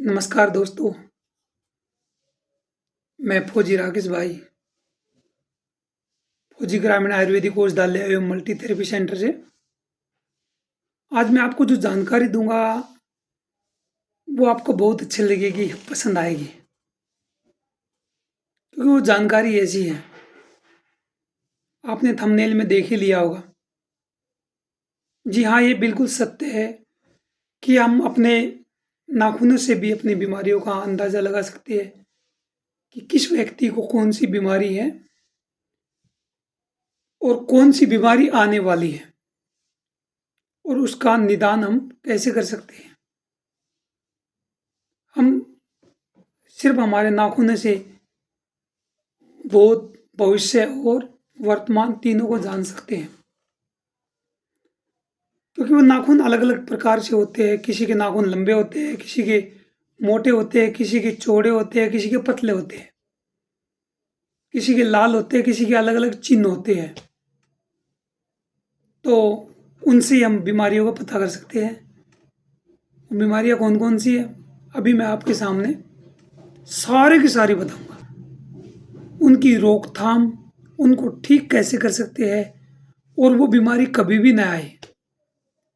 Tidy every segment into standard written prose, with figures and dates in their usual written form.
नमस्कार दोस्तों, मैं फौजी राकेश भाई, फौजी ग्रामीण आयुर्वेदिक औषधालय एवं मल्टी थेरेपी सेंटर से। आज मैं आपको जो जानकारी दूंगा वो आपको बहुत अच्छी लगेगी, पसंद आएगी, क्योंकि वो जानकारी ऐसी है, आपने थंबनेल में देख ही लिया होगा। जी हाँ, ये बिल्कुल सत्य है कि हम अपने नाखूनों से भी अपनी बीमारियों का अंदाज़ा लगा सकते हैं कि किस व्यक्ति को कौन सी बीमारी है और कौन सी बीमारी आने वाली है और उसका निदान हम कैसे कर सकते हैं। हम सिर्फ हमारे नाखूनों से भूत, भविष्य और वर्तमान तीनों को जान सकते हैं, क्योंकि वो नाखून अलग अलग प्रकार से होते हैं। किसी के नाखून लंबे होते हैं, किसी के मोटे होते हैं, किसी के चौड़े होते हैं, किसी के पतले होते हैं, किसी के लाल होते हैं, किसी के अलग अलग चिन्ह होते हैं। तो उनसे हम बीमारियों का पता कर सकते हैं। बीमारियां कौन कौन सी है अभी मैं आपके सामने सारे की सारी बताऊंगा। उनकी रोकथाम, उनको ठीक कैसे कर सकते हैं और वो बीमारी कभी भी ना आए,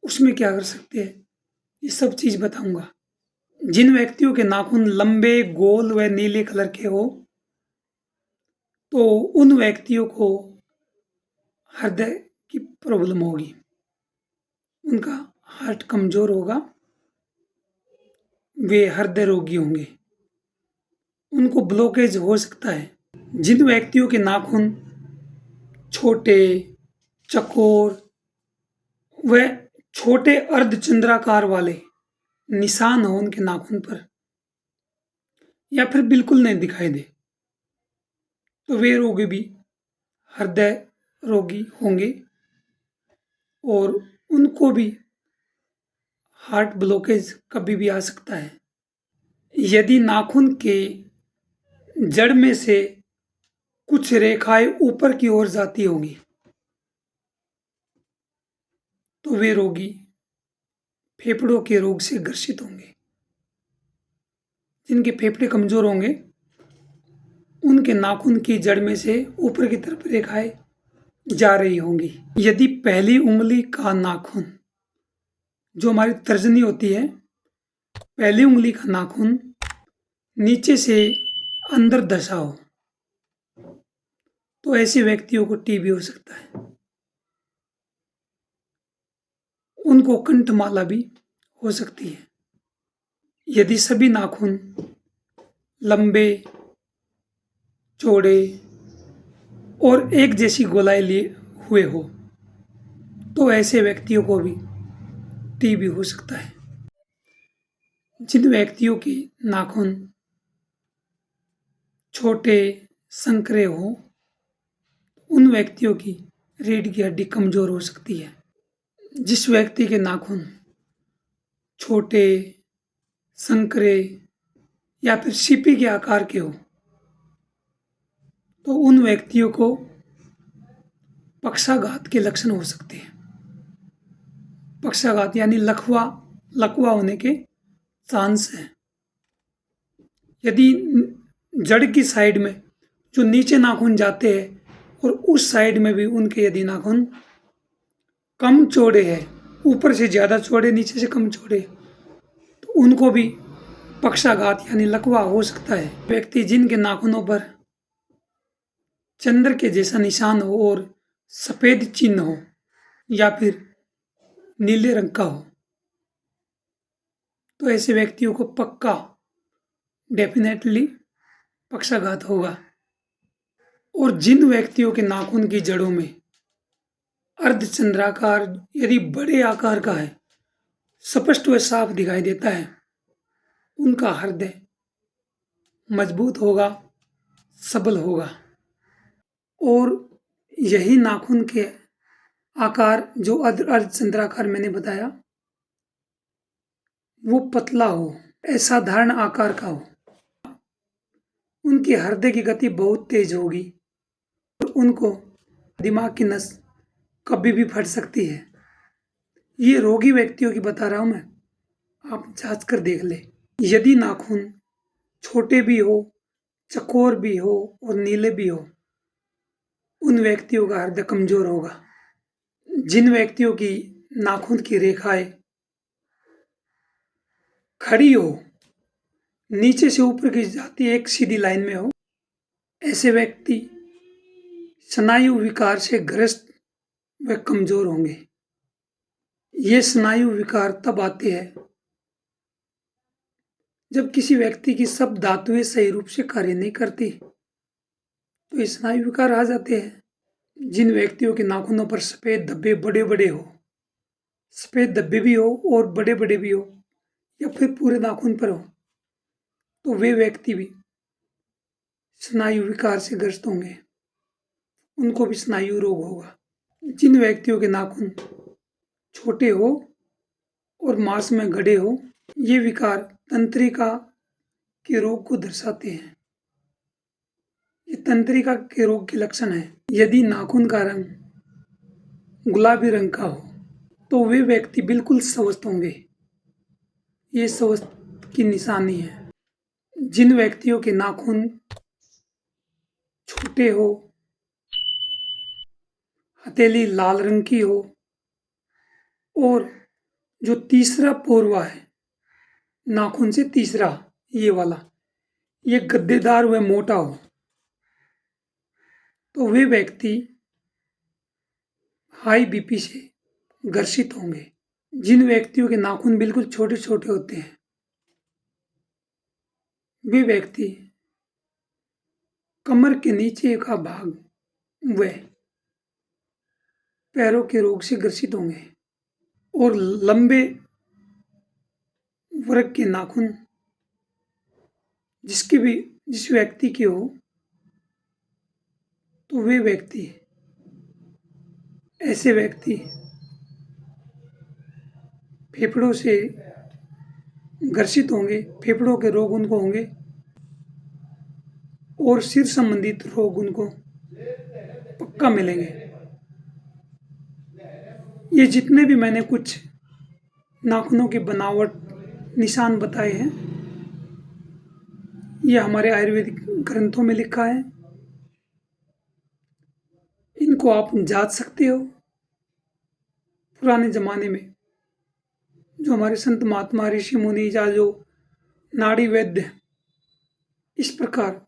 उसमें क्या कर सकते हैं, ये सब चीज़ बताऊंगा। जिन व्यक्तियों के नाखून लंबे, गोल व नीले कलर के हो, तो उन व्यक्तियों को हृदय की प्रॉब्लम होगी, उनका हार्ट कमजोर होगा, वे हृदय रोगी होंगे, उनको ब्लॉकेज हो सकता है। जिन व्यक्तियों के नाखून छोटे, चकोर व छोटे अर्धचंद्राकार वाले निशान हो उनके नाखून पर, या फिर बिल्कुल नहीं दिखाई दे, तो वे रोगी भी हृदय रोगी होंगे और उनको भी हार्ट ब्लॉकेज कभी भी आ सकता है। यदि नाखून के जड़ में से कुछ रेखाएं ऊपर की ओर जाती होगी, तो वे रोगी फेफड़ों के रोग से ग्रसित होंगे। जिनके फेफड़े कमजोर होंगे, उनके नाखून की जड़ में से ऊपर की तरफ रेखाएं जा रही होंगी। यदि पहली उंगली का नाखून, जो हमारी तर्जनी होती है, पहली उंगली का नाखून नीचे से अंदर धंसा हो, तो ऐसे व्यक्तियों को टीबी हो सकता है। उनको कंठमाला भी हो सकती है। यदि सभी नाखून लंबे, चौड़े और एक जैसी गोलाई लिए हुए हो, तो ऐसे व्यक्तियों को भी टीबी हो सकता है। जिन व्यक्तियों के नाखून छोटे, संकरे हो, उन व्यक्तियों की रीढ़ की हड्डी कमजोर हो सकती है। जिस व्यक्ति के नाखून छोटे, संकरे या फिर सीपी के आकार के हो, तो उन व्यक्तियों को पक्षाघात के लक्षण हो सकते हैं। पक्षाघात यानी लकवा होने के चांस हैं। यदि जड़ की साइड में जो नीचे नाखून जाते हैं और उस साइड में भी उनके यदि नाखून कम चौड़े हैं, ऊपर से ज़्यादा चौड़े, नीचे से कम चौड़े, तो उनको भी पक्षाघात यानी लकवा हो सकता है। व्यक्ति जिनके नाखूनों पर चंद्र के जैसा निशान हो और सफेद चिन्ह हो या फिर नीले रंग का हो, तो ऐसे व्यक्तियों को पक्का डेफिनेटली पक्षाघात होगा। और जिन व्यक्तियों के नाखून की जड़ों में अर्धचंद्राकार यदि बड़े आकार का है, स्पष्ट व साफ दिखाई देता है, उनका हृदय मजबूत होगा, सबल होगा। और यही नाखून के आकार जो अर्धचंद्राकार मैंने बताया, वो पतला हो, असाधारण आकार का हो, उनके हृदय की गति बहुत तेज होगी और उनको दिमाग की नस कभी भी फट सकती है। ये रोगी व्यक्तियों की बता रहा हूं मैं, आप जांच कर देख ले। यदि नाखून छोटे भी हो, चौकोर भी हो और नीले भी हो, उन व्यक्तियों का हृदय कमजोर होगा। जिन व्यक्तियों की नाखून की रेखाएं खड़ी हो, नीचे से ऊपर की जाती एक सीधी लाइन में हो, ऐसे व्यक्ति स्नायु विकार से ग्रस्त व कमजोर होंगे। ये स्नायु विकार तब आते हैं जब किसी व्यक्ति की सब धातुएं सही रूप से कार्य नहीं करती, तो ये स्नायु विकार आ जाते हैं। जिन व्यक्तियों के नाखूनों पर सफेद धब्बे बड़े बड़े हो, सफेद धब्बे भी हो और बड़े बड़े भी हो, या फिर पूरे नाखून पर हो, तो वे व्यक्ति भी स्नायु विकार से ग्रस्त होंगे, उनको भी स्नायु रोग होगा। जिन व्यक्तियों के नाखून छोटे हो और मांस में गड़े हो, ये विकार तंत्रिका के रोग को दर्शाते हैं। ये तंत्रिका के रोग के लक्षण है। यदि नाखून का रंग गुलाबी रंग का हो, तो वे व्यक्ति बिल्कुल स्वस्थ होंगे। ये स्वस्थ की निशानी है। जिन व्यक्तियों के नाखून छोटे हो, हथेली लाल रंग की हो और जो तीसरा पोरवा है, नाखून से तीसरा ये वाला, ये गद्देदार व मोटा हो, तो वे व्यक्ति हाई बीपी से ग्रसित होंगे। जिन व्यक्तियों के नाखून बिल्कुल छोटे छोटे होते हैं, वे व्यक्ति कमर के नीचे का भाग व पैरों के रोग से ग्रसित होंगे। और लंबे वर्ग के नाखून जिस व्यक्ति के हो, तो वे व्यक्ति ऐसे व्यक्ति फेफड़ों से ग्रसित होंगे, फेफड़ों के रोग उनको होंगे और सिर संबंधित रोग उनको पक्का मिलेंगे। ये जितने भी मैंने कुछ नाखूनों की बनावट निशान बताए हैं, ये हमारे आयुर्वेदिक ग्रंथों में लिखा है। इनको आप जांच सकते हो। पुराने जमाने में जो हमारे संत महात्मा ऋषि मुनि या जो नाड़ी वैद्य इस प्रकार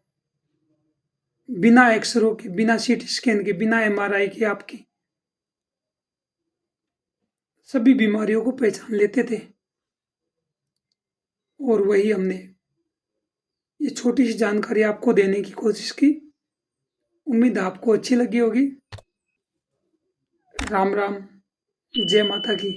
बिना एक्सरे के, बिना सीटी स्कैन के, बिना एमआरआई के आपकी सभी बीमारियों को पहचान लेते थे। और वही हमने ये छोटी सी जानकारी आपको देने की कोशिश की। उम्मीद आपको अच्छी लगी होगी। राम राम, जय माता की।